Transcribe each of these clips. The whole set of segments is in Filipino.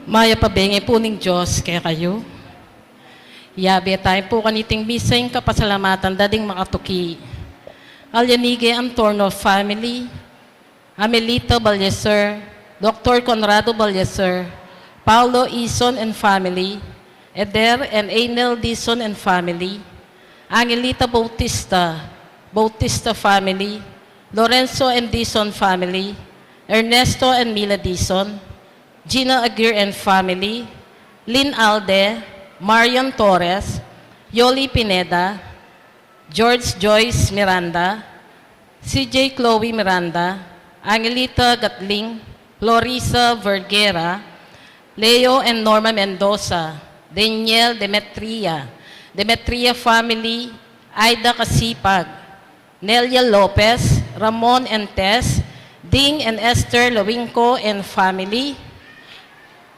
Maya pabengi po ning Diyos kaya kayo. Yabe tayo po kaniting bisayng kapasalamatan dading makatuki. Alyanige Antorno family, Amelita Balyeser, Dr. Conrado Balyeser, Paulo Ison and family, Eder and Ainel Dison and family, Angelita Bautista, Bautista family, Lorenzo and Dison family, Ernesto and Mila Dison, Gina Aguirre and family, Lynn Alde, Marian Torres, Yoli Pineda, George Joyce Miranda, CJ Chloe Miranda, Angelita Gatling, Florisa Vergera, Leo and Norma Mendoza, Daniel Demetria, Demetria family, Aida Kasipag, Nelia Lopez, Ramon and Tess, Ding and Esther Lawinco and family,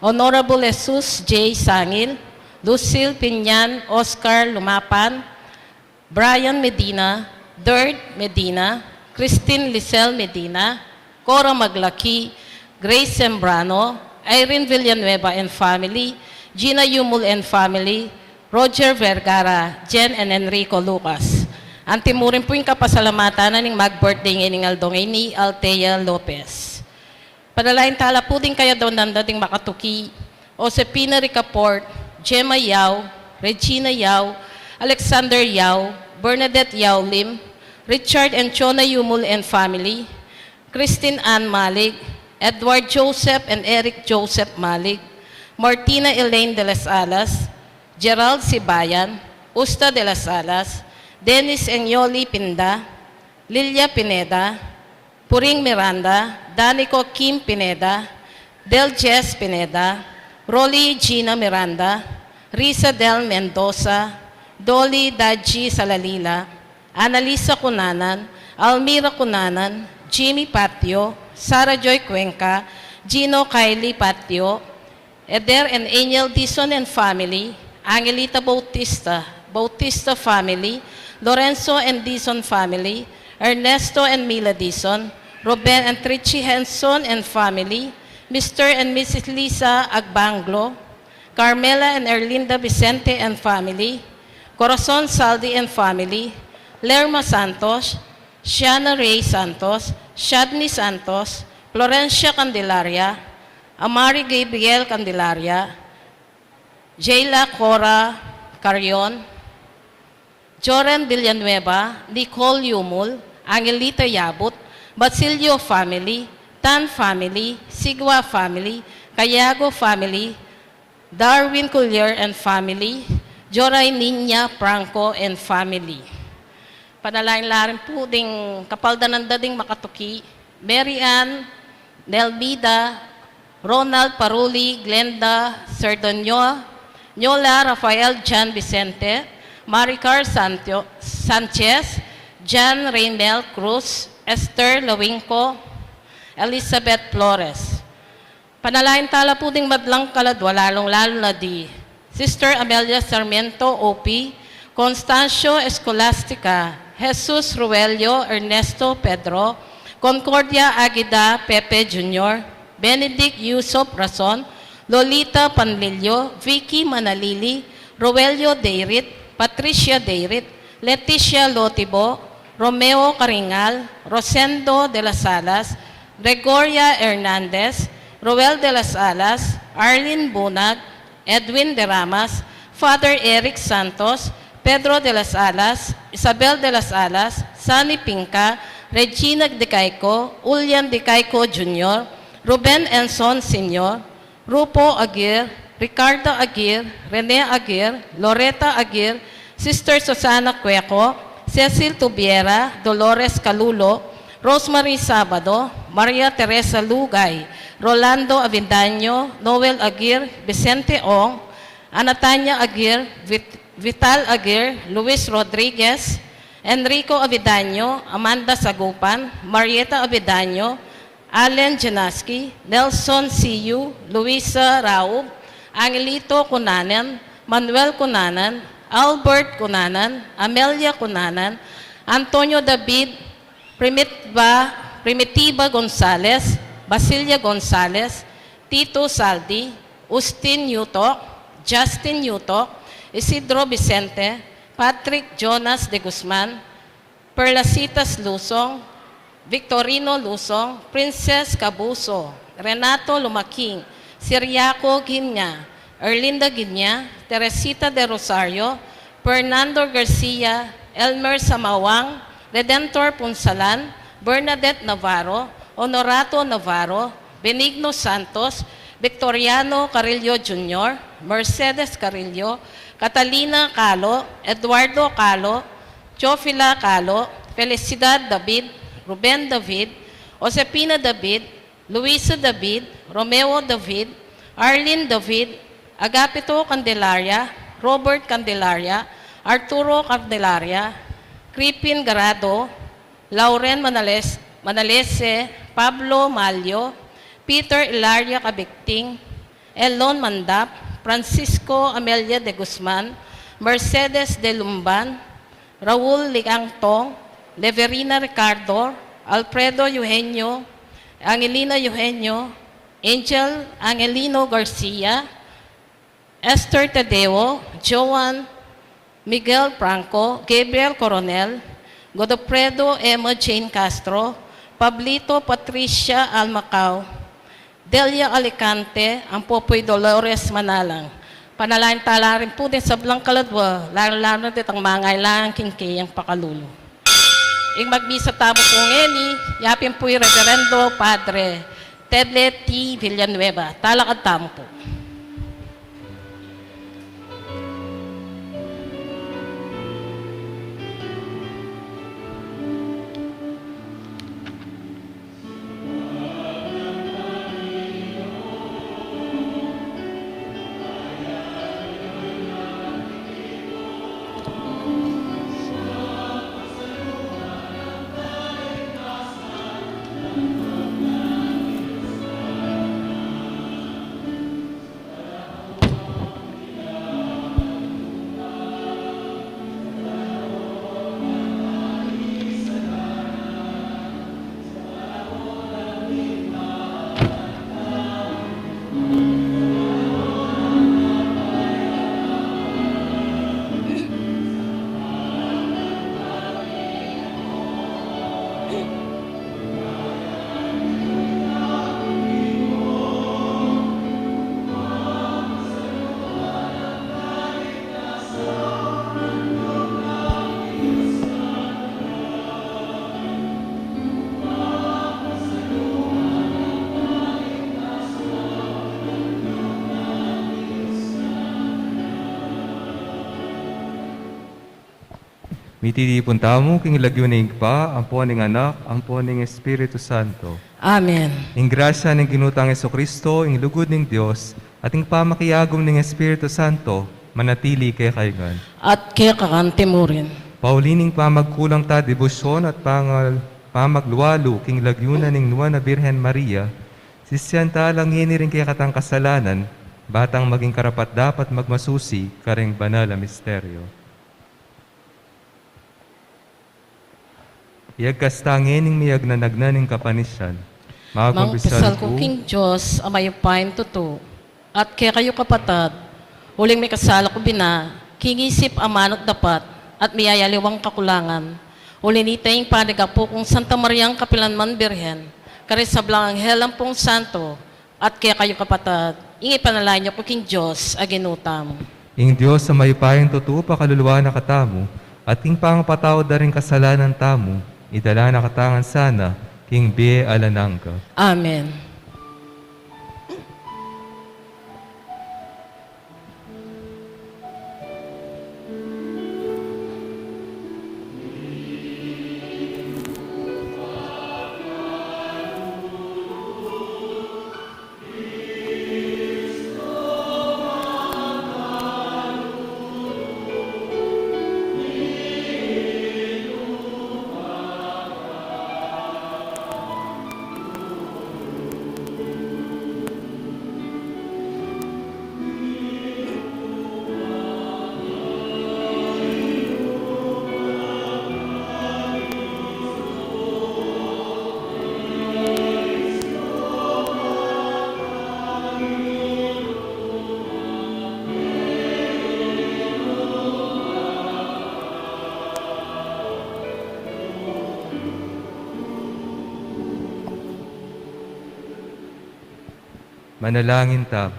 Honorable Jesus J. Sangil, Lucille Pinyan, Oscar Lumapan, Brian Medina, Dirt Medina, Christine Lisel Medina, Cora Maglaki, Grace Sembrano, Irene Villanueva and family, Gina Yumul and family, Roger Vergara, Jen and Enrico Lucas. Antimurin po yung kapasalamatan ng mag-birthday ng Aldongay ni Altea Lopez. Padalain tala po din kaya daw nandating makatuki, Josepina Ricaport, Gemma Yao, Regina Yao, Alexander Yao, Bernadette Yao Lim, Richard and Chona Yumul and family, Christine Ann Malig, Edward Joseph and Eric Joseph Malig, Martina Elaine de las Alas, Gerald Sibayan, Usta de las Alas, Dennis Enyoli Pinda, Lilia Pineda, Puring Miranda, Danico Kim Pineda, Del Jess Pineda, Rolly Gina Miranda, Risa Del Mendoza, Dolly Daji Salalila, Annalisa Cunanan, Almira Cunanan, Jimmy Patio, Sarah Joy Cuenca, Gino Kylie Patio, Eder and Angel Dison and family, Angelita Bautista, Bautista family, Lorenzo and Dison family, Ernesto and Mila Dison, Ruben and Trichy Henson and family, Mr. and Mrs. Lisa Agbanglo, Carmela and Erlinda Vicente and family, Corazon Saldi and family, Lerma Santos, Shiana Ray Santos, Shadni Santos, Florencia Candelaria, Amari Gabriel Candelaria, Jayla Cora Carion, Joren Villanueva, Nicole Yumul, Angelita Yabut, Basilio family, Tan family, Sigwa family, Cayago family, Darwin Collier and family, Joray Niña Franco and family. Panalain-larin po ding kapaldanan dading makatuki, Mary Ann, Nelbida, Ronald Paruli, Glenda Sardonio, Nyola Rafael Jan Vicente, Maricar Sanchez, Jan Reynel Cruz, Esther Lawinco, Elizabeth Flores. Panalain tala po ding madlang kaladwa, lalong-lalo na di Sister Amelia Sarmiento, OP, Constancio Escolastica, Jesus Ruelio, Ernesto Pedro, Concordia Aguida, Pepe Jr., Benedict Yusop Rason, Lolita Panlilio, Vicky Manalili, Roelio Deirit, Patricia Deirit, Leticia Lotibo, Romeo Caringal, Rosendo de las Alas, Gregoria Hernandez, Roel de las Alas, Arlene Bunag, Edwin de Ramas, Father Eric Santos, Pedro de las Alas, Isabel de las Alas, Sani Pinca, Regina de Caico, Ulian de Caico Jr., Ruben Enson Sr., Rupo Aguirre, Ricardo Aguirre, Rene Aguirre, Loretta Aguirre, Sister Susana Cueco, Cecil Tubiera, Dolores Calulo, Rosemary Sabado, Maria Teresa Lugay, Rolando Avindaño, Noel Aguirre, Vicente Ong, Anatanya Aguirre, Vital Aguirre, Luis Rodriguez, Enrico Avidaño, Amanda Sagupan, Marieta Avidaño, Allen Janaski, Nelson Siyu, Luisa Raub, Angelito Cunanan, Manuel Cunanan, Albert Cunanan, Amelia Cunanan, Antonio David, Primitiva Gonzales, Basilia Gonzales, Tito Saldi, Ustin Yutok, Justin Yutok, Isidro Vicente, Patrick Jonas de Guzman, Perlasitas Lusong, Victorino Lusong, Princess Cabuso, Renato Lumaking, Siriaco Ginya, Erlinda Ginya, Teresita de Rosario, Fernando Garcia, Elmer Samawang, Redentor Punsalan, Bernadette Navarro, Honorato Navarro, Benigno Santos, Victoriano Carillo Jr., Mercedes Carillo, Catalina Calo, Eduardo Calo, Chofila Calo, Felicidad David, Ruben David, Josepina David, Luisa David, Romeo David, Arlene David, Agapito Candelaria, Robert Candelaria, Arturo Candelaria, Cripin Garado, Lauren Manalese, Pablo Malyo, Peter Ilaria Cabicting, Elon Mandap, Francisco Amelia de Guzman, Mercedes de Lumban, Raul Ligangtong, Leverina Ricardo, Alfredo Eugenio, Angelina Eugenio, Angel Angelino Garcia, Esther Tadeo, Joan Miguel Franco, Gabriel Coronel, Godofredo Emma Jane Castro, Pablito Patricia Almacao, Delia Alicante, ang Popoy Dolores Manalang. Panalain tala rin po din sa Blang Kaladwa, lalo-lalo din ang mga ilang kingkay ang pakalulo. Ing magbisa tamo po ngeni, yapin po'y Reverendo Padre Tedle T. Villanueva. Talakad tamo po. Mititipon tamo, king lagyo ni Igpa, ang po ning anak, ang po ning Espiritu Santo. Amen. Ing grasya ng ginutang Kristo, ing lugod ng Dios, at ing pamakiyagom ng Espiritu Santo, manatili kay kaygan. At kaya kakante mo rin. Paulining pamagkulang ta debosyon at pamagluwalo king lagyunan ng nuwa na Birhen Maria, sisyan ta lang rin kay katang kasalanan, batang maging karapat dapat magmasusi, kareng banal na misteryo. Iagkastangin ng miyag na nagnaning kapanisyan. Mga Mang kumpisal pisal ko king Diyos, amayo pain tuto. At kaya kayo kapatad, huling may kasala ko bina, kingisip amanot dapat, at miyayaliwang kakulangan. Ulinita yung panigapo kung Santa Mariang Kapilanman Birhen, karisablang Anghel ang pong Santo, at kaya kayo kapatad, ingi panalain niyo ko king Diyos, aginutam. Ing Diyos sa mayupayang totoo pa kaluluwa na katamo, at ing pangapatawad na rin kasalanan tamo, idala na katangan sana, king Bie Alanangka. Amen. Manalangin ta.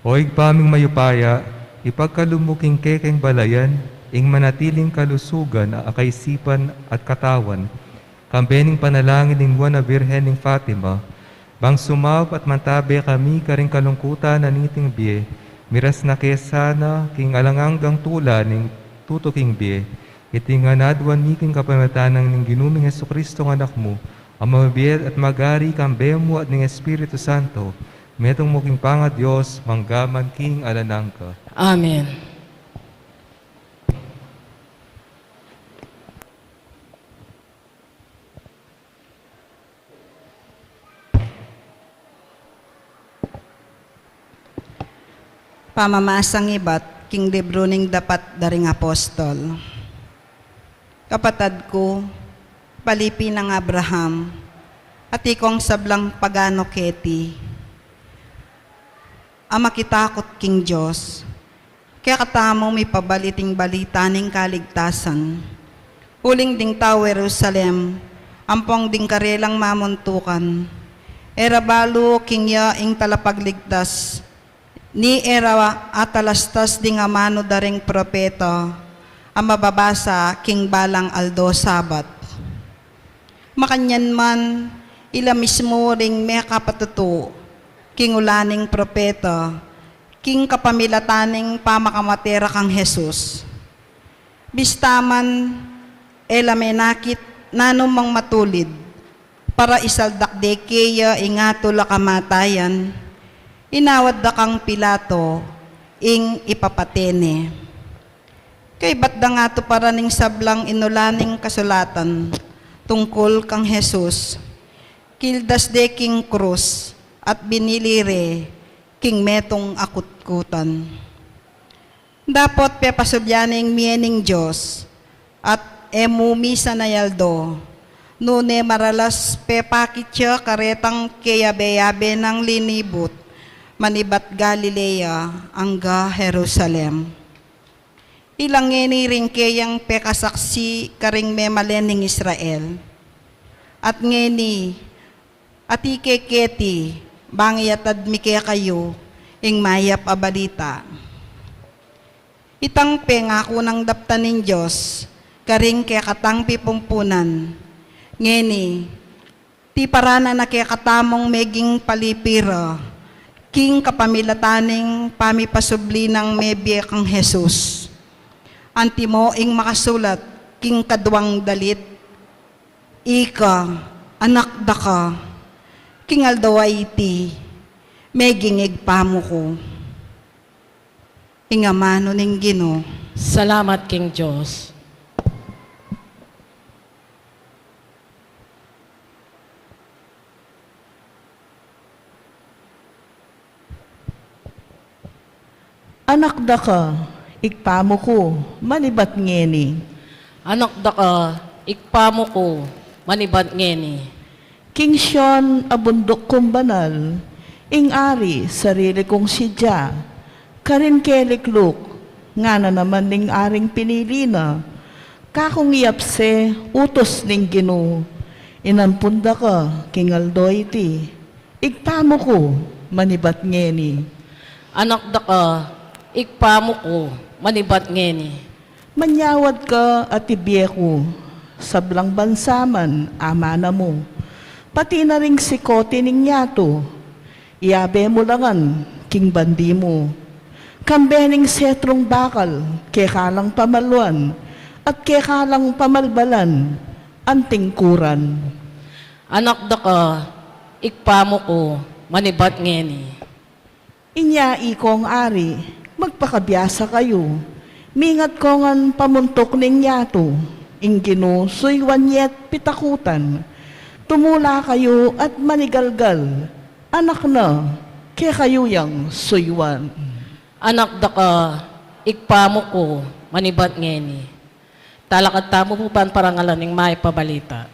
O igpaming mayupaya, ipagkalumuking kekeng balayan, ing manatiling kalusugan, akaisipan at katawan, kambening panalangin ng Buwan na Birhen ng Fatima, bang sumaw at mantabe kami karing kalungkutan na niting biye, miras na kesana king alanganggang tula ning tutuking biye, itinganadwan niking kapamatanang ng ginuming Jesucristo ng anak mo, ang mabiyed at magari kambemo at ng Espiritu Santo, metong muking panga Diyos, manggaman king alanangka. Amen. Pamamasang ibat, king libro ning dapat daring apostol. Kapatad ko, palipi ng Abraham, at ikong sablang pagano keti. Ama kitakot king Diyos, kaya katamo may pabaliting balita ning kaligtasan. Huling ding tao Jerusalem, ampong ding karelang mamuntukan. Erabalo king ya ing talapagligtas, ni era atalastas ding amano daring propeta, ang mababasa king balang aldo sabat. Makanyan man, ila mismo ring may kapatuto, king ulaning propeta, king kapamilataning pamakamatera kang Jesus. Bistaman, ela menakit nanumang matulid, para isaldakde kaya ingatula kamatayan, inawad da kang Pilato, ing ipapatene. Kay ba't da nga to para ning sablang inulaning kasulatan, tungkol kang Jesus, kildas de king krus, at binilire, king metong akutkutan. Dapot pepasubyaning miyening Diyos, at emumi sa nayaldo, nune maralas pepakitya karetang keyabe-yabe ng linibot, manibat Galilea, angga Jerusalem. Ilang ngeni ring kayang pekasaksi karing memalening Israel. At ngeni, ati keketi, bangyatad mikaya kayo, ing mayap abalita. Itang pengako ng daptanin Diyos, karing kaya katang pipumpunan. Ngeni, ti parana na kaya katamong meging palipira, king kapamilataning pamipasubli ng mebye kang Jesus. Antimo ing makasulat, king kadwang dalit, ika, anak da ka, king aldaway iti, meging igpamo ko. Ingamano ning Ginoo. Salamat king Diyos. Anak da ka, ikpamo ko, manibat ngeni. Anak da ka, ikpamo ko, manibat ngeni. King Sean, abundok kong banal, ing ari, sarili kong sidya, karin kelikluk, nga na naman ning aring pinili na, kakong iapse, utos ning Ginoo, inampunda ka, king Aldoy ti, ikpamo ko, manibat ngeni. Anak da ka, ikpamo ko, manibat ngeni. Manyawad ka at ibiye ko, sablang bansaman, ama na mo. Pati na ring sikote ning yato, iabe mo langan, king bandi mo. Kambening setrong bakal, kekalang pamaluan, at kekalang pamalbalan, anting kuran. Anak da ka, ikpamo ko, manibat ngeni. Inya ikong ari, magpakabiyasa kayo. Mingat ko ngan pamuntok ning yato, ing Ginoo suywan yet pitakutan. Tumula kayo at manigalgal, anak na, kaya kayo yang suywan. Anak da ka, ikpamo ko, manibat ngeni. Talakad tamo po parangalan ng may pabalita.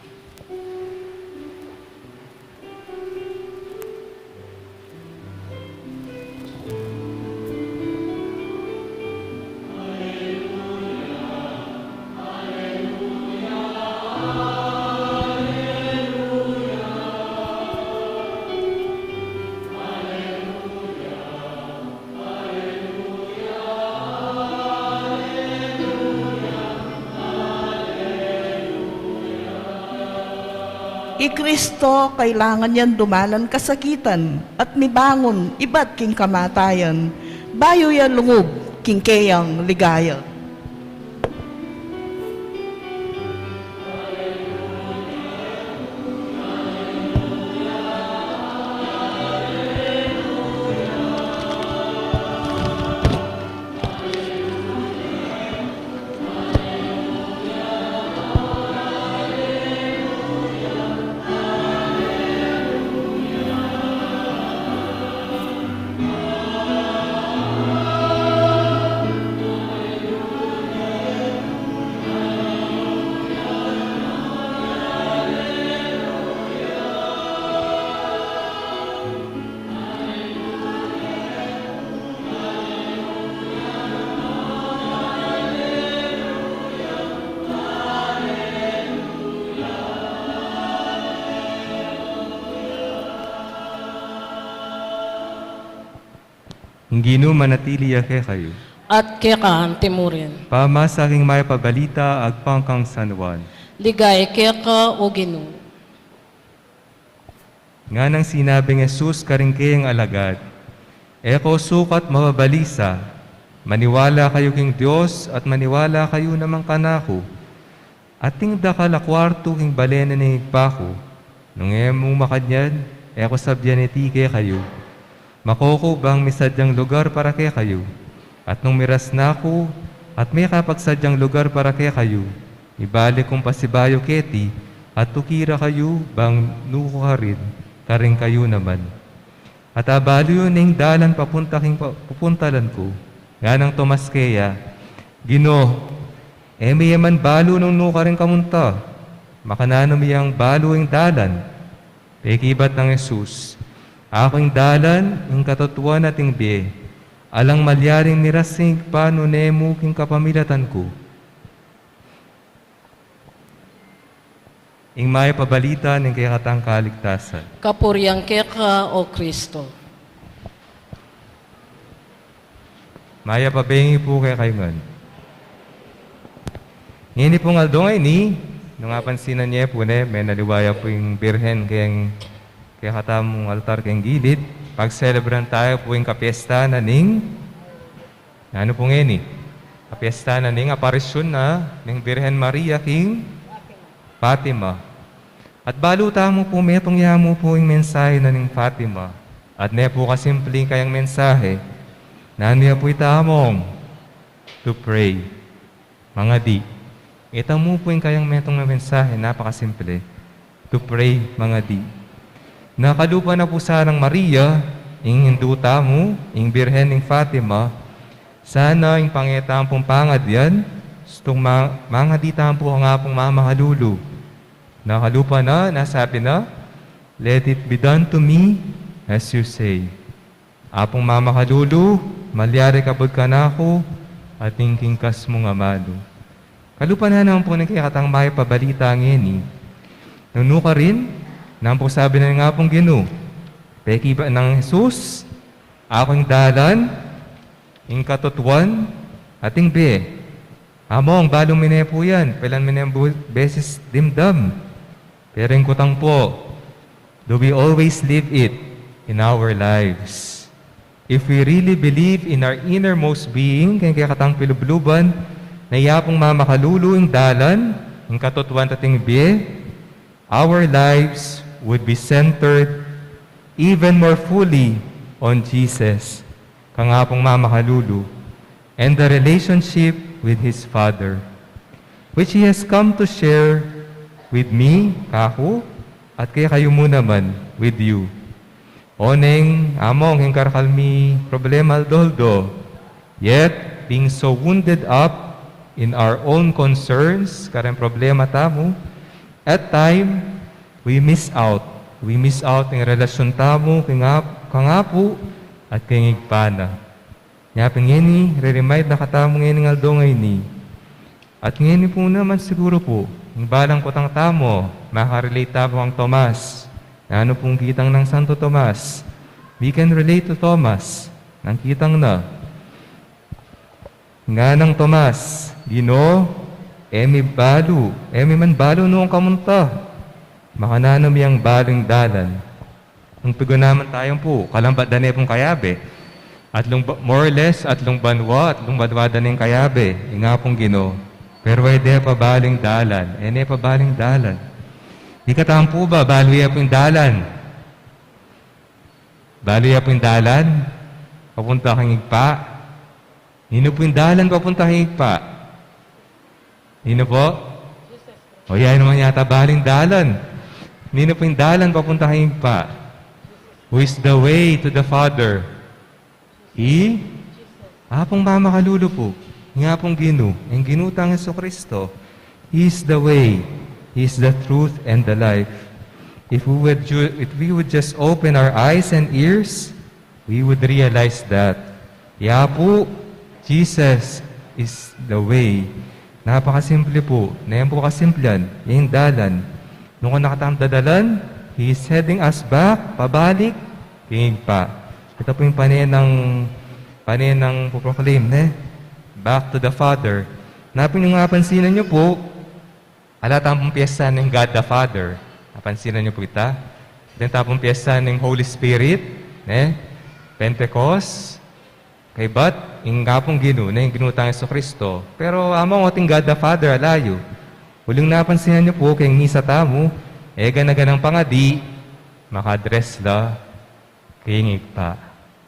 Kristo kailangan yan dumanan kasakitan at mibangon iba't king kamatayan. Bayo yan lungub, king keyang ligaya. Nginu manatili ake kayo. At keka timurin. Pama sa aking may pabalita agpangkang sanwan. Ligay keka o Ginoo. Nga nang sinabing Jesus karingkayang alagad, eko sukat mababalisa, maniwala kayo king Diyos at maniwala kayo namang kanako. Ating dakal kwarto king balena ni Pako, nung emo makadyan, eko sabyan etike kayo. Makoko bang misadyang lugar para kay kayo, at nung miras na ako, at may kapagsadyang lugar para kay kayo, ibalik kong pasibayo keti, at tukira kayo bang nuko ka rin, karing kayo naman. At abalo yun ng dalan pupuntalan ko, nga ng Tomas Kea, Gino, may yaman balo nung nuka rin kamunta, makanano miyang balo yung dalan, pekibat ng Jesus, aking dalan, yung katotuan ating biye, alang malyaring mirasing paano nemo king kapamilatan ko. Ing may pabalita ng kayakatang kaligtasan. Kapuryang keka o Kristo. Maya pabengi po kay kayo. Ngini pong aldongay ni, nung apansinan niya po may naliwaya po yung birhen kaya katamong altar kayong gilid, pag-celebran tayo po yung kapiesta na ning, ano po ngini? Kapiesta na ning aparisyon na ng Birhen Maria king Fatima. At baluta mo po, metong yamo po yung mensahe na ning Fatima. At ne po kasimpleng kayang mensahe, na niya po itamong to pray. Mga di, ita mo po yung kayang metong na mensahe, napakasimple. To pray, mga di. Nakalupa na po sanang Maria, ing hinduta mo, ing Birhen ng Fatima, sana ing pangitaan pong pangad yan, stong mga ditaan po nga pong mamahalulu. Nakalupa na, nasabi na, let it be done to me as you say. Apong mamahalulu, malyari kabod ka na ako, at tingkingkas mo nga malo. Kalupa na naman po ng kayakatang may pabalita ngini. Nuno ka rin, nang po sabi na nga pong Ginoo, peki ba ng Jesus, aking dalan, ing katotuan, ating be. Among, balong mine po yan, pelan mine beses dimdam. Pero yung kutang po, do we always live it in our lives? If we really believe in our innermost being, kaya katang pilubluban, na iyapong mamakalulu yung dalan, yung katotuan ating be, our lives would be centered even more fully on Jesus, kangapong mamakalulu, and the relationship with His Father, which He has come to share with me, kako, at kaya kayo mo naman, with you. Oneng, among, hingkarkalmi, problema doldo, yet, being so wounded up in our own concerns, karang problema tamo, at time, we miss out. We miss out ng relasyon tamo, kangapu, at kingigpana. Nyapin ngeni, re-remind na katamo ngeni ng aldongay ni. At ngeni po naman siguro po, yung balang kutang tamo, makarelate tamo ang Tomas. Na ano pong kitang ng Santo Tomas? We can relate to Tomas. Nang kitang na. Nga ng Tomas, Gino, emi man balo noong kamunta. Makananom yang baling dalan. Ang naman tayong po, kalambat dane pong kayabe. More or less, atlong banwa daning kayabe. Inga pong Ginoo. Pero ay de pa baling dalan. Ene pa baling dalan. Di katampo ba, baluya po yung dalan. Baluya po yung dalan. Papunta kang Higpa. Nino po yung dalan papunta kang Higpa? Nino po? O yan naman yata baling dalan. Nino po yung dalan papunta kang Higpa? Who is the way to the Father? Apong Mama Kalulo po. Nga pong Ginoo. Ang ginutang Jesucristo. He is the way. He is the truth and the life. If we would just open our eyes and ears, we would realize that, po, Jesus is the way. Napakasimple po. Na yan po kasimplan. Yung dalan. Nung nakatang dadalan, He is heading us back, pabalik, tingin pa. Ito po yung panin ng puproclaim, back to the Father. Napin yung napansinan nyo po, alatang pong piyesta ng God the Father. Napansinan niyo po ita. Then tapong piyesta ng Holy Spirit, Pentecost, kay Bat, yung kapong Ginoo, yung ginutang Jesucristo. Pero among ating God the Father, alayo. Huling napansinan niyo po, kayong misa tamo, ganaganang pangadi, makadress la, kayong Higpa.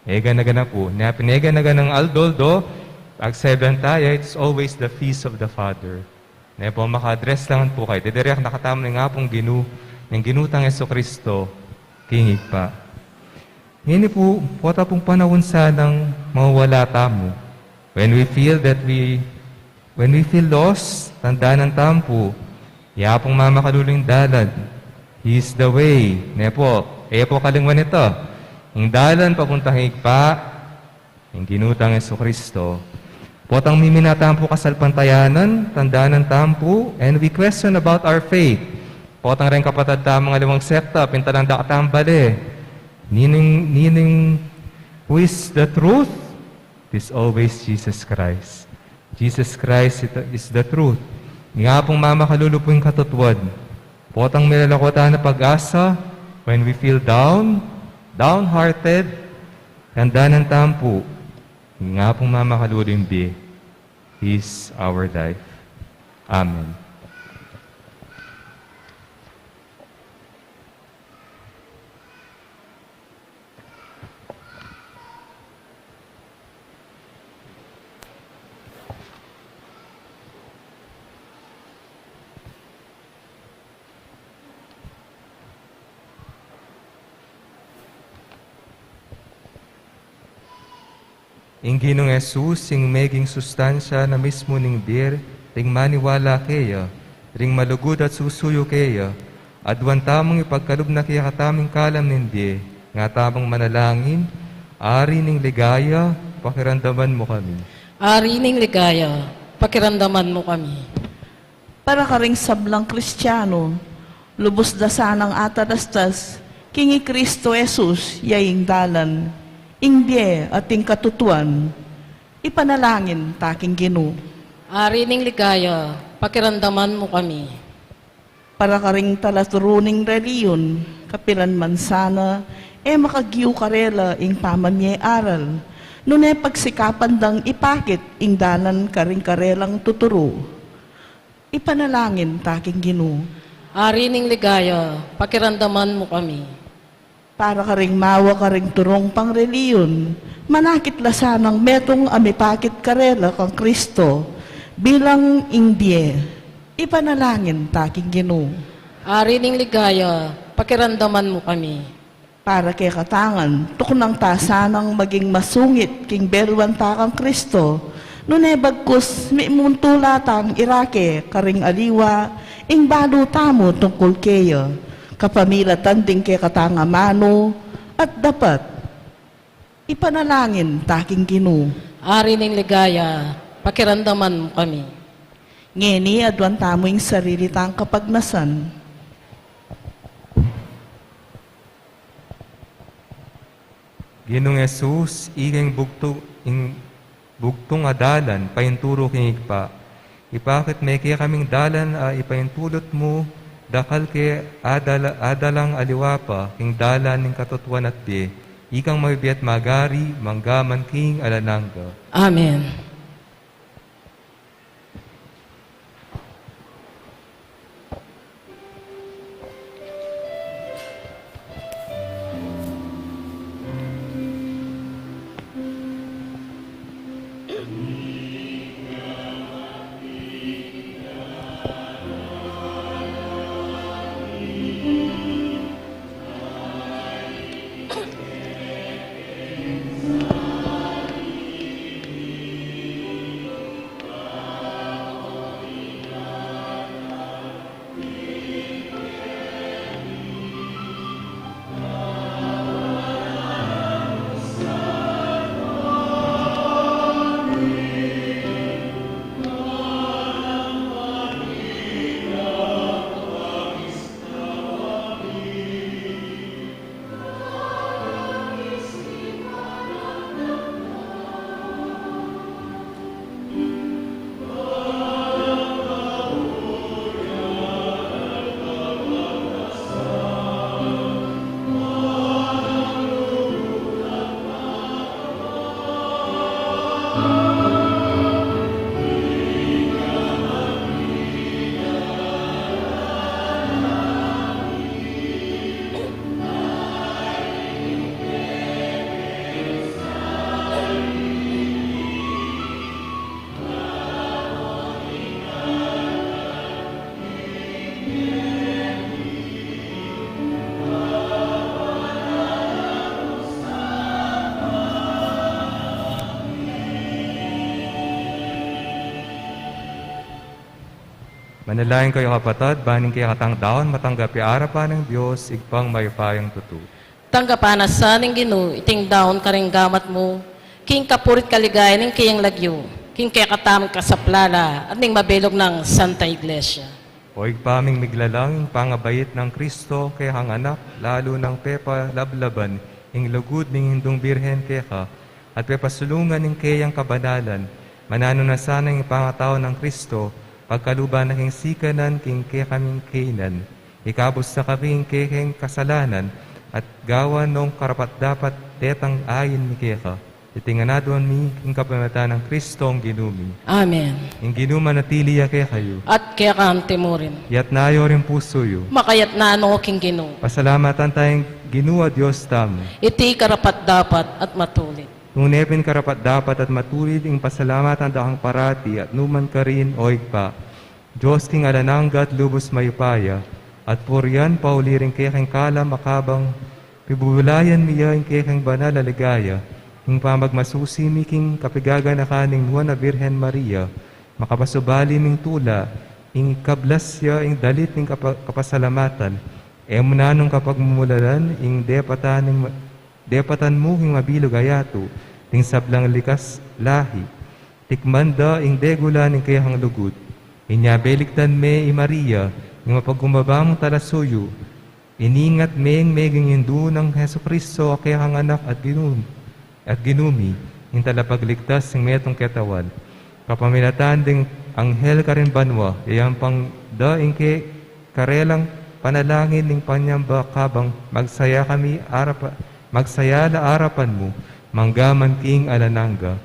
Ganaganang po. Napineganaganang aldoldo, agseban tayo, it's always the feast of the Father. Po, makadress lang po kayo. Didirek nakatama ng nga pong ng ginutang Jesucristo, kingig pa. Hindi po, pota pong panahon sanang mawala tamo. When we feel lost, tandaan ng tampo, pong Mama Kaluling dalan. He is the way. Po kalingwan ito. Yung dalan papuntang Higpa, yung ginutang Jesucristo. Potang miminatahan po kasalpantayanan, tandaan ng tampo, and we question about our faith. Potang rin kapatid mga limang sekta, pintalang dakatambali. Nining, who is the truth? It is always Jesus Christ. Jesus Christ is the truth. Nga pong Mama Kalulo po yung katutuan. Potang milalakotan na pag-asa, when we feel downhearted, tandaan ng tampo, nga pong Mama Kalulo yung is our life. Amen. Ing Ginong Jesus, ing meging sustansya na mismo ning bir, ring maniwala kaya, ring malugod at susuyo kaya, adwan tamong ipagkalub na kaya kataming kalam nindi, nga tamang manalangin, ari ning ligaya, pakiramdaman mo kami. Ari ning ligaya, pakiramdaman mo kami. Para ka ring sablang Kristiyano, lubos da sanang atalastas, kingi Kristo Jesus, yaing dalan, ingdye at ting katutuan, ipanalangin taking Ginoo. Ari ning ligaya, pakiramdaman mo kami. Para ka ring talaturuning reliyon, kapilan man sana, makagyu karela ing pamanye aral, nune pagsikapan dang ipakit ing dalan karing karelang tuturo. Ipanalangin taking Ginoo. Ari ning ligaya, pakiramdaman mo kami. Para ka ring mawa ka ring turong pang reliyon, manakit lasanang metong amipakit karela kang Kristo, bilang indie, ipanalangin taking Ginoo. Ari ning ligaya, pakiramdaman mo kami. Para kay katangan, tuknang tasanang maging masungit king belwan takang Kristo, nune bagkus mimuntulatang irake karing aliwa, ing balo tamo tungkol keyo, kapamilatan din kay katanga mano, at dapat ipanalangin taking Ginoo. Ari ning ligaya, pakiramdaman mo kami. Ngeni adwan tamo yung sarili tang kapagnasan. Ginong Jesus, igeng bugtong adalan, painturo kingig pa. Ipakit may kaya kaming dalan, ipahintulot mo, dakal ke adalang aliwapa, king dalan ning katutuan at di, ikang mabibiat magari, manggaman king alanangga. Amen. Manalangin kayo kapatid, baning kaya katang daon, matanggapi arapan ng Diyos, igpang may payang tutu. Tanggapan na sa ning Ginoo, iting daon karing gamat mo, king kapurit kaligaya ning kiyang lagyo, king kaya katamang kasaplala, at ning mabilog ng Santa Iglesia. O igpaming miglalangin pangabayit ng Kristo, kaya hang anak, lalo ng pepa lablaban, ing lugod ning hindong birhen kaya ka, at pepasulungan ning kayang kabanalan, manano na sana ing pangatao ng Kristo, pagkaluban na king sikanan king kaya kaming kainan, ikabos sa kaming kayang kasalanan, at gawan nung karapat dapat tetang ayin ni kaya ka, itinganadon mi king kapamatan ng Kristo ang ginumi. Amen. Ing ginuma na tiliya kaya kayo, At kaya kante mo rin, yat nayo rin puso yo. makayat na ano king Ginoo, Pasalamatan tayong ginua Diyos tamo. iti karapat dapat at matulit. Ngunepin karapat dapat at matulid ing pasalamatan dakang parati at numan ka rin oig pa. Diyos king alananggat lubos mayupaya at puriyan pauliring kekeng kala makabang pibulayan miya ing kekeng banal aligaya ing pamagmasusi mi king kapigaga na kaning Nuana Birhen Maria makapasubali ming tula ing kablasya ing dalit ing kapasalamatan emunanong kapag mumulalan ing depatan mo ing mabilog ayato, ting sablang likas lahi, tikmanda ing degula ning kayahang lugod, inyabeliktan me i Maria, ing mapagkumaba mong talasuyo, iningat me ing meging hindu ng Heso Kristo kayahang anak at ginumi, ing talapagligtas ing metong ketawan, kapamilatan ding anghel ka rin banwa, iyang pang da ing karelang panalangin ning panyamba kabang magsaya la arapan mo, manggaman king alanangga.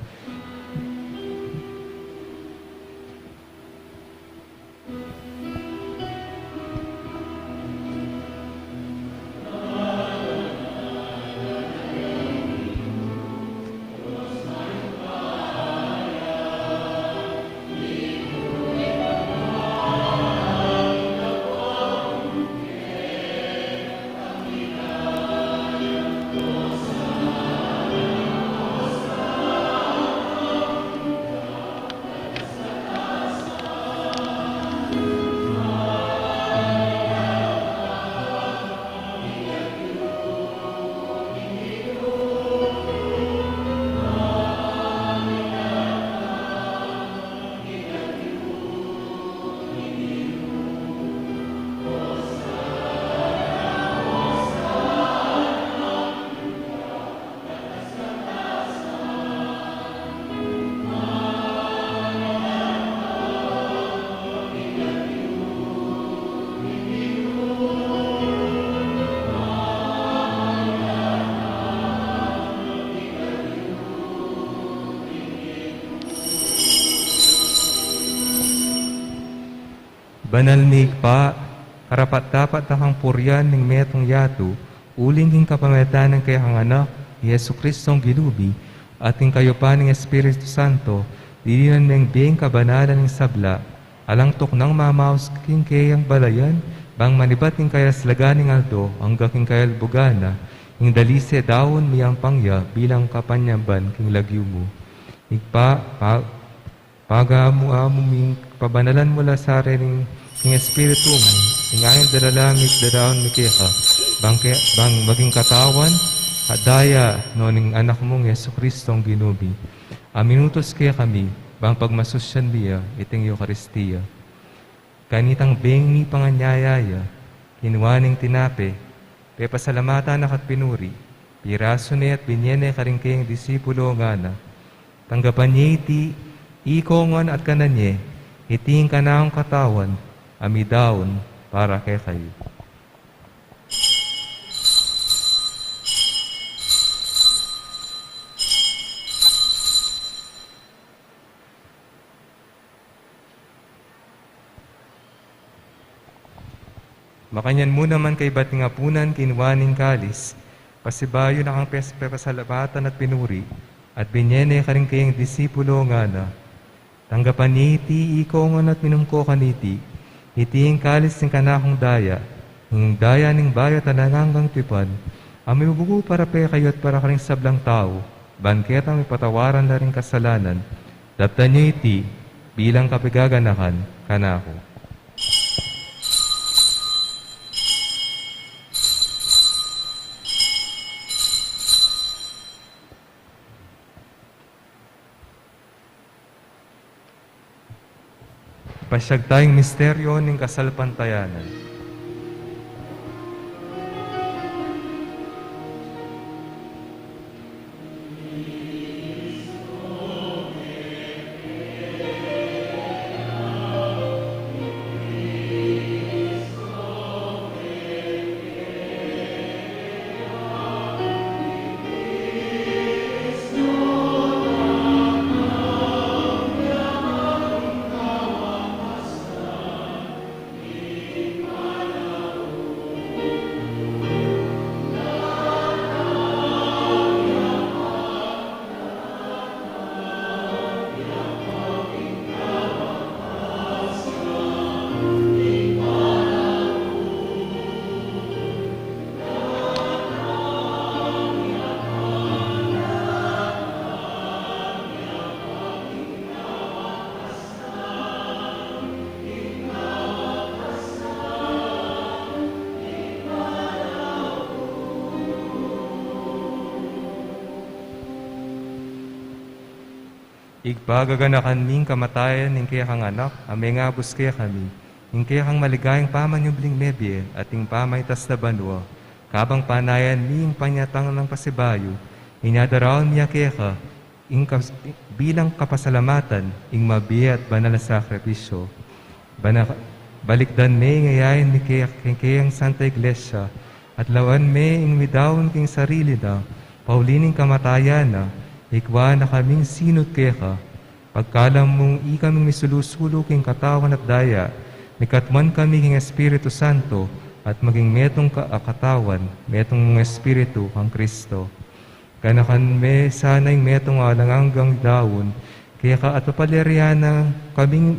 Banal mig pa, karapat dapat akang puryan ng metong yato, uling king kapamatan ng kayang anak, Yesu Kristong gilubi, ating kayo pa ng Espiritu Santo, dilinan ng biyeng kabanalan ng sabla, alang tuknang mamaos king kayang balayan, bang manibat ning kayas laganing aldo, hanggang king kayal bugana, ing dalise daon miyang pangya, bilang kapanyamban king lagyo mo. Pagamu-amu ming pabanalan mula sa rin king Espiritu mo, ing angel dalalamit dadaon mi keha, bang maging katawan, at daya noning anak mong Yesu Kristong ginubi. Aminutos kaya kami, bang pagmasusyan biya, iting Eucharistia. Kanitang beng ni panganyayaya, kinuwaning tinape, pepasalamatan akat pinuri, piraso ni at binyene karingkeng disipulo nga na. Tanggapan niya iti, ikongon at kananye, iting kanahong katawan, amidaon para kay kayo. Makanyan mo naman kay bating apunan kinuwaning kalis, pasibayo na kang pepasalamatan at pinuri, at binyene ka rin kayong disipulo nga na. Tanggapan niti, ikongon at minumko kaniti, itiing kalis ng kanakong daya, ng daya ng bayo tanananggang tipan, ami bubu para pe kayo at para karing sablang tao, bangketa may patawaran na rin kasalanan, daptan niyo iti, bilang kapigaganakan, kanako. Pasyag tayong misteryo ng kasalpantayanan. Igpagaganakan ming kamatayan ng kaya kang anak, ame nga bus kaya kami, ng kaya kang maligayang pamanyubling mebye, at ing pamaytas na banwa, kabang panayan ming panyatang ng pasibayo, inyadaraon miya kaya ka, bilang kapasalamatan, ing mabiya at banal na sakripisyo. Balikdan me ngayayin ni kayang Santa Iglesia, at lawan me ing midawon king sarili na, paulining kamatayan na, ikwa na kaming sinot kaya ka, pagkalam mong ikaming misulusulo king katawan at daya, nikatman kami king Espiritu Santo, at maging metong katawan, metong mga Espiritu kang Kristo. Kanakan me sana'y metong alanganggang daon, kaya ka at papalerian na kaming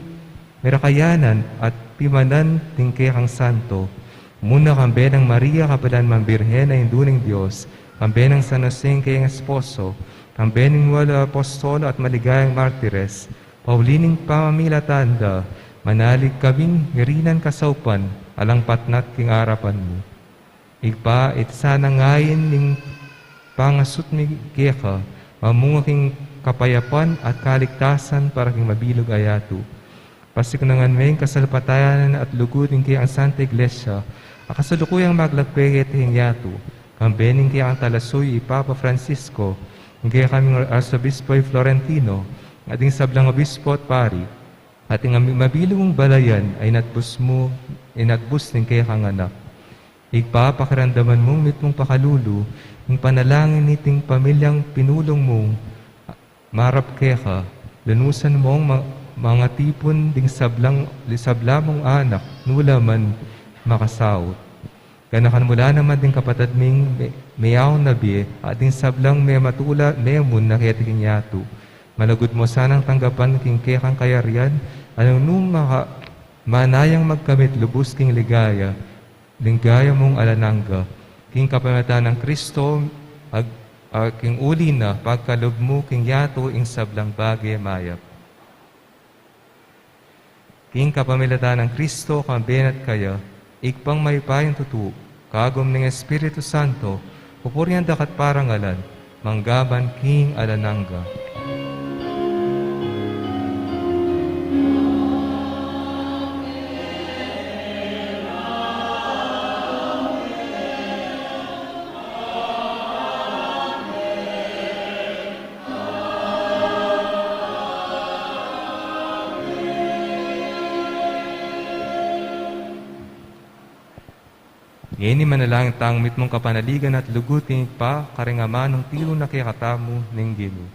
merakayanan at pimanan ting kaya kang Santo. Muna kambe ng Maria kapalan mambirhen na hinduning Diyos, kambe ng San Jose kayang esposo, kambe ng wala apostolo at maligayang martires, paulining pamamilatanda, manalig kaming ngirinan kasaupan, alang patnat king arapan mo. Igpa, sana ngayon ning pangasut mi keka, mamunga king kapayapan at kaligtasan para king mabilog ayato. Pasiknangan may kasalpatayanan at lugudin kaya ang Santa Iglesia, akasalukuyang maglagpegit hing yato, kambening kaya ang talasoy Papa Francisco, kaya kaming Arsobispo Florentino, ating sablang obispo at pari, ating mabilong balayan ay natbus mo, inatbus ng kaya kang anak. Igpapakirandaman mong mitmong pakalulu, ng panalangin niting pamilyang pinulong mong marap kaya ka, lunusan mong mga tipon ding sablamong anak, nula man makasaot. Ganakan mula naman din kapatid ming mayaw nabi, at din sablang may matula, may mun na ketiking yato. Malagod mo sanang tanggapan king kekang kayarian, anong nung manayang magkamit lubos king ligaya mong alanangga, king kapamatan ng Kristo, king uli na pagkalob mo king yato ing sablang bagay mayap. King kapamilatan ng Kristo, kambenat kaya, ikpang may payong tutu, kagom ng Espiritu Santo, pupurihan dakat parangalan, manggaban king alanangga. Ngini manalangin tangmit mong kapanaligan at lugutin pa karingaman ng tilo na kayakatamu ng Gino.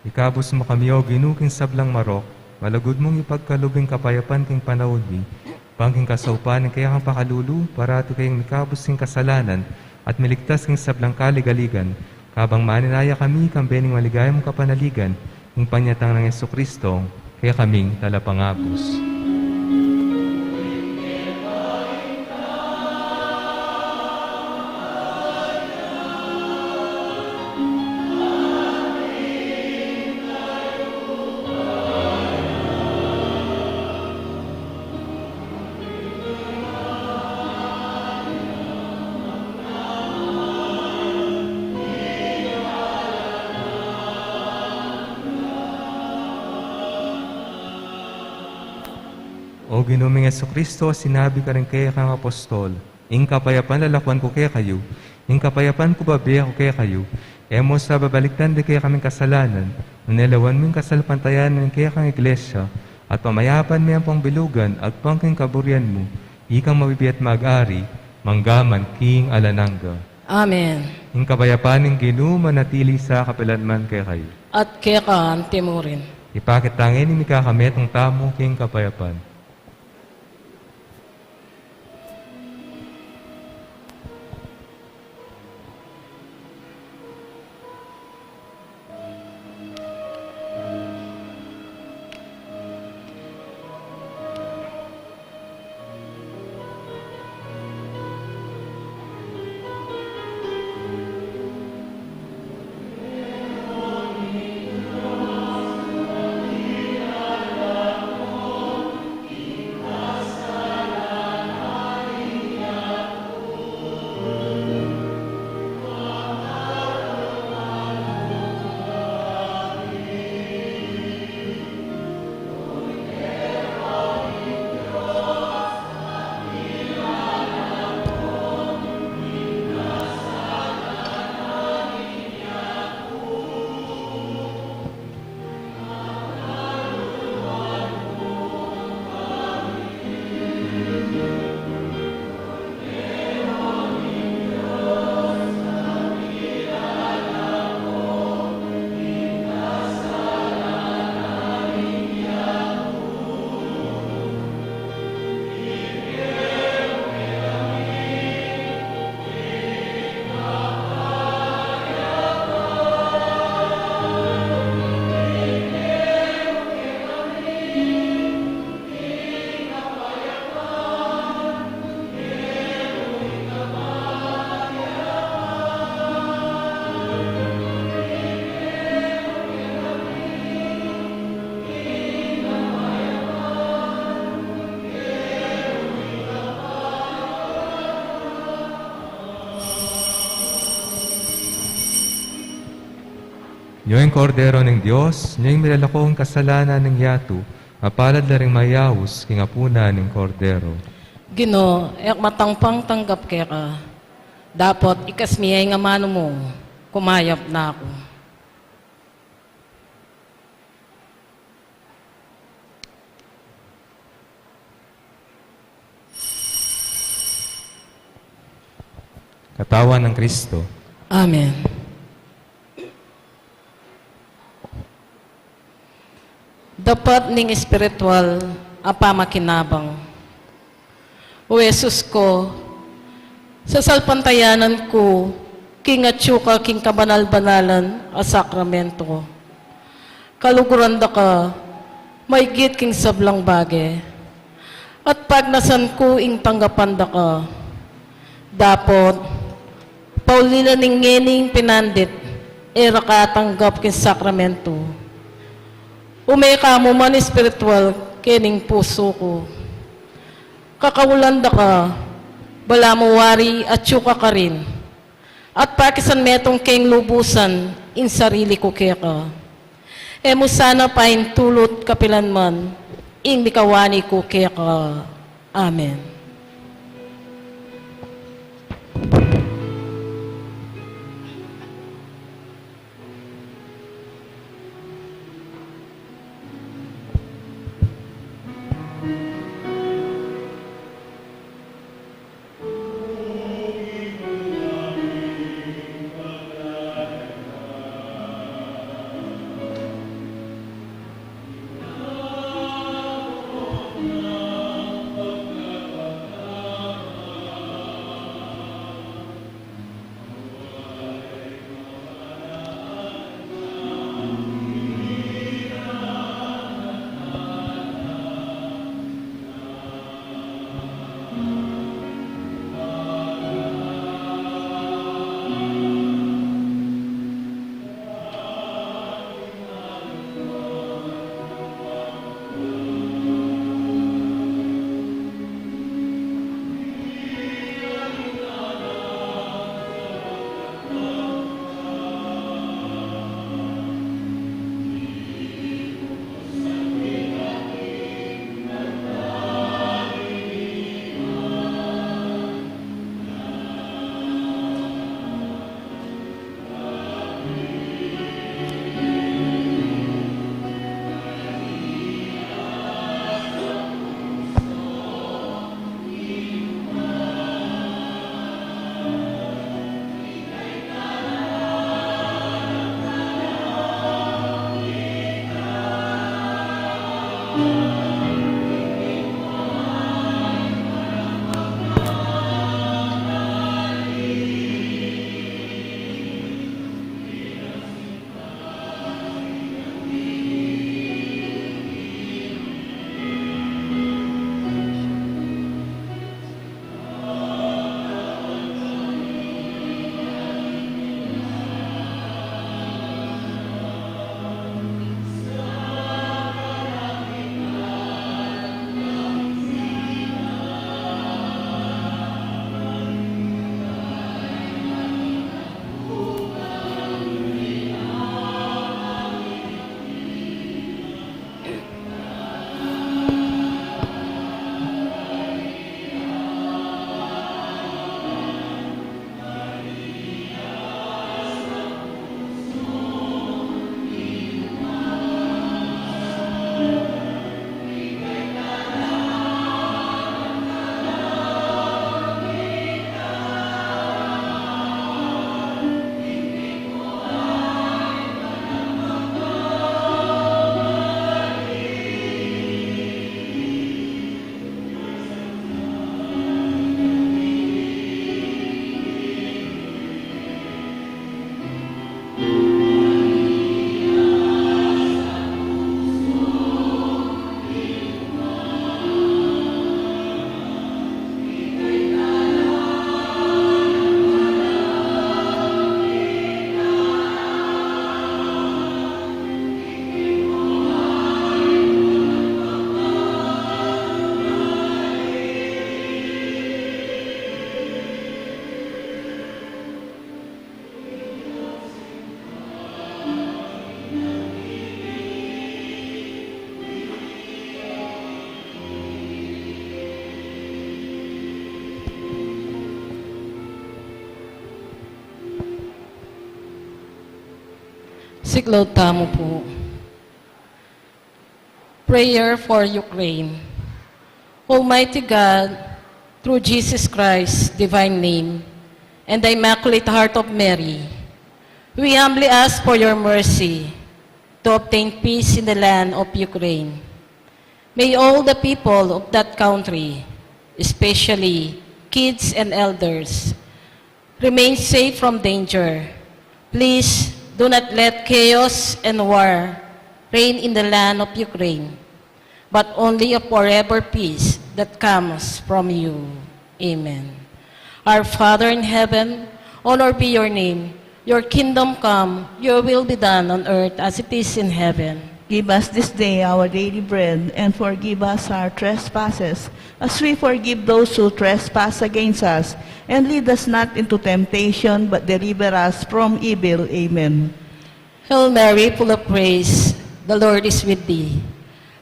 Ikabos mo kami o ginuking sablang marok, malagod mong ipagkalubing kapayapan king panahon ni, pangking kasaupan ng kaya kang pakalulu, para ito kayong mikabos king kasalanan, at miligtas king sablang kaligaligan, kabang maninaya kami kang bening maligaya mong kapanaligan, king panyatang ng Jesucristo, kaya kaming talapangabos. O Ginoong Jesucristo, sinabi ka rin kaya kang apostol, ing kapayapan lalakwan ko kaya kayo, ing kapayapan ko babiya ko kaya kayo, emo sa babaliktan di kaya kaming kasalanan, nunelawan mo yung kasalpantayan ng kaya kang iglesia, at pamayapan mo yung pangbilugan, at pangking kaburian mo, ikang mabibiyat mag-ari, manggaman king alanangga. Amen. Ing kapayapan ng Ginoo manatili sa kapilanman kaya kayo. At kaya ka timurin. Ipakitangin ni mikakamit ang tamo king kapayapan. Ngayong kordero ng Diyos, ngayong milalakong kasalanan ng yato, mapalad na rin mayawos, kingapuna ng kordero. Gino, matangpang tanggap kaya ka. Dapat ikasmiyay nga mano mo, kumayap na ako. Katawan ng Kristo. Amen. Dapat ning espiritual apa makinabang. O Jesus ko, sa salpantayanan ko, king atsuka, king kabanal-banalan, a sakramento ko. Kaluguran da ka, may git king sablang bage. At pag nasan ko ing tanggapan da ka, dapat, paulila ning ngening pinandit, era ka tanggap king sakramento. Umeka mo man espiritual, kining puso ko. Kakawulanda ka, bala mo wari at syuka ka rin. At pakisan metong keng lubusan, in sarili ko kaya ka. E mo sana pain tulot kapilan man, in mikawani ko kaya ka. Amen. Siklaw tamo po. Prayer for Ukraine. Almighty God, through Jesus Christ's divine name and the Immaculate Heart of Mary, we humbly ask for your mercy to obtain peace in the land of Ukraine. May all the people of that country, especially kids and elders, remain safe from danger. Please do not let chaos and war reign in the land of Ukraine, but only a forever peace that comes from you. Amen. Our Father in heaven, honored be your name. Your kingdom come, your will be done on earth as it is in heaven. Give us this day our daily bread, and forgive us our trespasses, as we forgive those who trespass against us. And lead us not into temptation, but deliver us from evil. Amen. Hail Mary, full of grace, the Lord is with thee.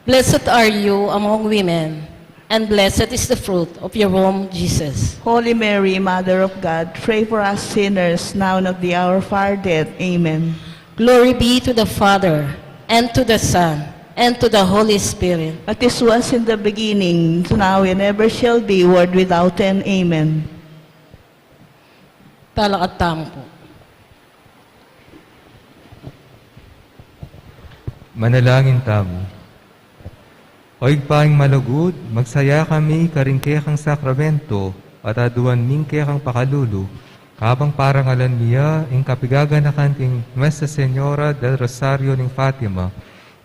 Blessed are you among women, and blessed is the fruit of your womb, Jesus. Holy Mary, Mother of God, pray for us sinners, now and at the hour of our death. Amen. Glory be to the Father, and to the Son, and to the Holy Spirit. As it was in the beginning, now and ever shall be, world without end. Amen. Talakad tamo po. Manalangin tamo. Oig paing malugod, magsaya kami karingkekang sakramento at aduan mingkekang pakalulu, kabang parangalan niya, ing kapigaganakan king Nuestra Señora del Rosario ning Fatima,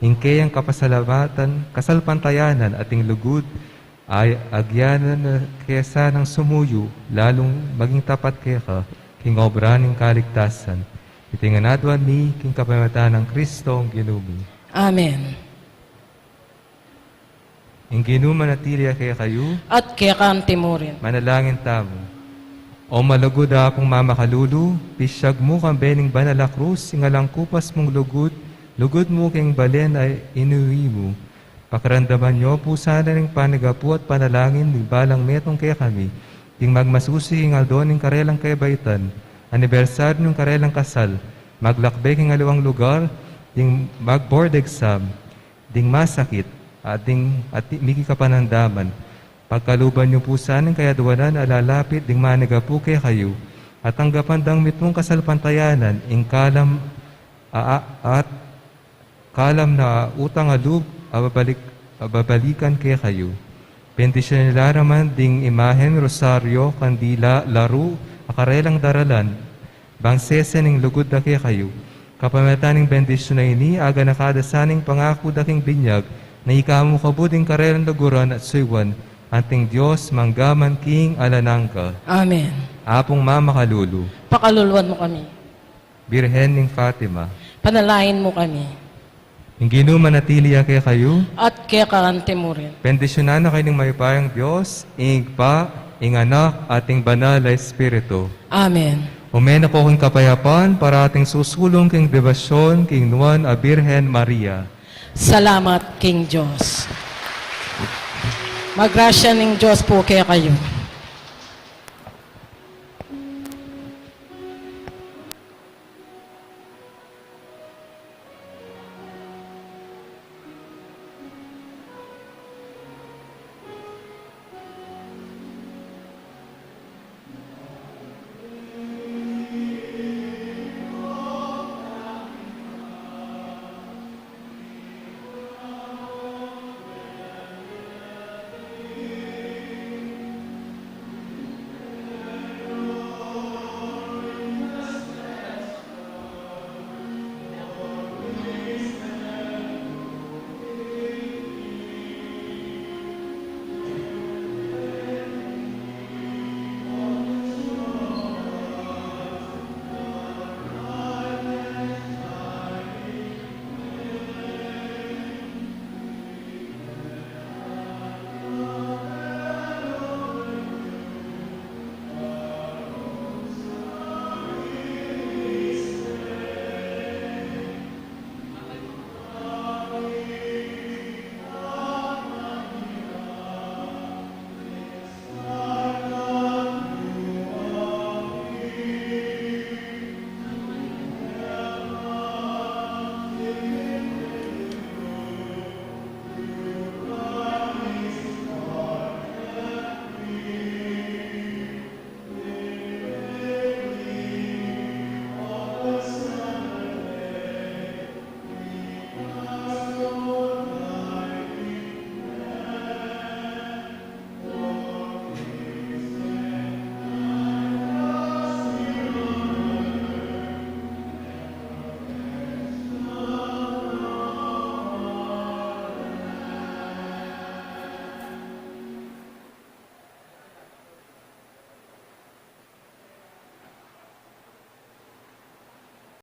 ing kayang kapasalamatan, kasalpantayanan at ing lugod, ay agyanan na kesa ng sumuyo, lalong maging tapat keka, king obra ning kaligtasan. Itinganadwan mi, king kapamatan ng Kristo ang ginumi. Amen. Ing ginuman at tilya kaya kayo, At kaya kantimurin. manalangin tamo. O malugod akong mamakalulu, pisyag mo kang bening banala krus, ingalang kupas mong lugod mo keng balen ay inuwi mo. Pakarandaman nyo po sana ng panigapu at panalangin, ng balang metong kaya kami, ting magmasusi ng aldon ng karelang kaibaitan, anibersaryo ng karelang kasal, maglakbay ng alawang lugar, ting mag-board exam, ding masakit, at miki kapanandaman. Pagkaluban niyo po sana kaya duwanan alalapit ding maniga po kay kayo at tanggapan dang mitmong kasalpantayanan ing kalam at kalam na utang alub ababalikan kay kayo. Bendisyon nila raman ding imahen, rosaryo, kandila, laro, akarelang daralan, bangsese ning lugod na kay kayo. Kapamataning bendisyon na ini, aga nakadasaning pangako daking binyag, na ikamu kabuding karelang laguran at suiwan, anting Diyos manggaman king alanangka. Amen. Apong mamakalulu, Pakaluluan mo kami. Birhen ning Fatima, Panalain mo kami. inginu manatiliya kay kayo, At kaya kantimurin. bendisyonan na kayo ng mayupayang Diyos, ing pa, ing anak, ating banal na Espiritu. Amen. Umena po kong kapayapan para ating susulong king debasyon king Nuan a Birhen Maria. Salamat, King Diyos. Magrasya ng Diyos po kaya kayo.